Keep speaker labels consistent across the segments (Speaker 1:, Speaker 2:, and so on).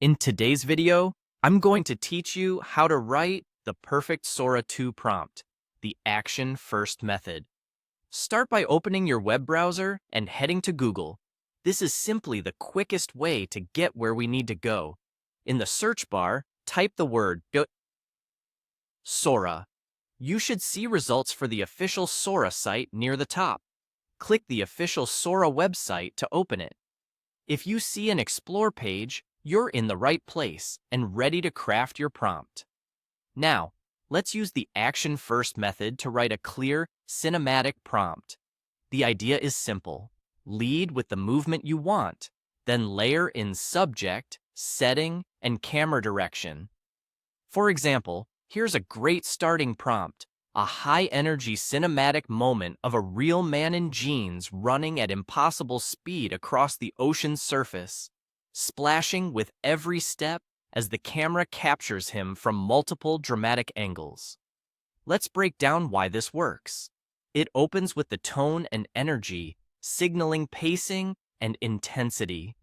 Speaker 1: In today's video, I'm going to teach you how to write the perfect Sora 2 prompt, the action first method. Start by opening your web browser and heading to Google. This is simply the quickest way to get where we need to go. In the search bar, type the word Sora. You should see results for the official Sora site near the top. Click the official Sora website to open it. If you see an Explore page, you're in the right place and ready to craft your prompt. Now, let's use the action first method to write a clear, cinematic prompt. The idea is simple. Lead with the movement you want, then layer in subject, setting, and camera direction. For example, here's a great starting prompt, a high-energy cinematic moment of a real man in jeans running at impossible speed across the ocean's surface, splashing with every step as the camera captures him from multiple dramatic angles. Let's break down why this works. It opens with the tone and energy, signaling pacing and intensity.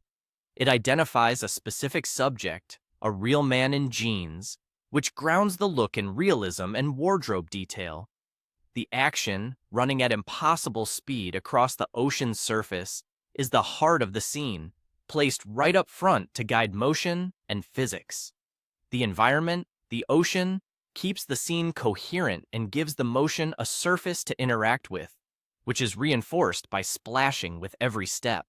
Speaker 1: It identifies a specific subject, a real man in jeans, which grounds the look in realism and wardrobe detail. The action, running at impossible speed across the ocean's surface, is the heart of the scene, placed right up front to guide motion and physics. The environment, the ocean, keeps the scene coherent and gives the motion a surface to interact with, which is reinforced by splashing with every step.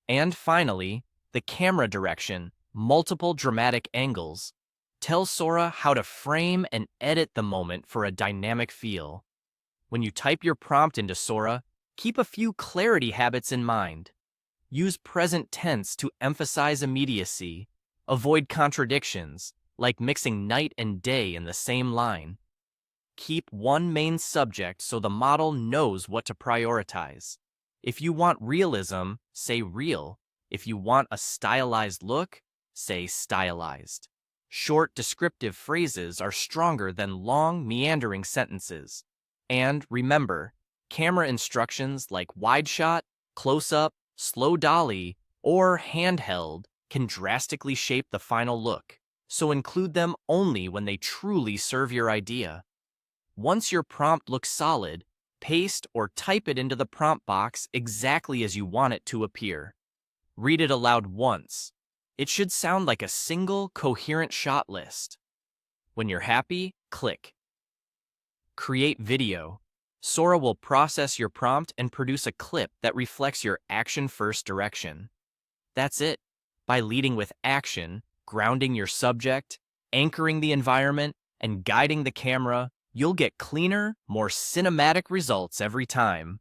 Speaker 1: And finally, the camera direction, multiple dramatic angles, tell Sora how to frame and edit the moment for a dynamic feel. When you type your prompt into Sora, keep a few clarity habits in mind. Use present tense to emphasize immediacy. Avoid contradictions, like mixing night and day in the same line. Keep one main subject so the model knows what to prioritize. If you want realism, say real. If you want a stylized look, say stylized. Short descriptive phrases are stronger than long, meandering sentences. And remember, camera instructions like wide shot, close-up, slow dolly, or handheld can drastically shape the final look, so include them only when they truly serve your idea. Once your prompt looks solid, paste or type it into the prompt box exactly as you want it to appear. Read it aloud once. It should sound like a single, coherent shot list. When you're happy, click Create Video. Sora will process your prompt and produce a clip that reflects your action-first direction. That's it. By leading with action, grounding your subject, anchoring the environment, and guiding the camera, you'll get cleaner, more cinematic results every time.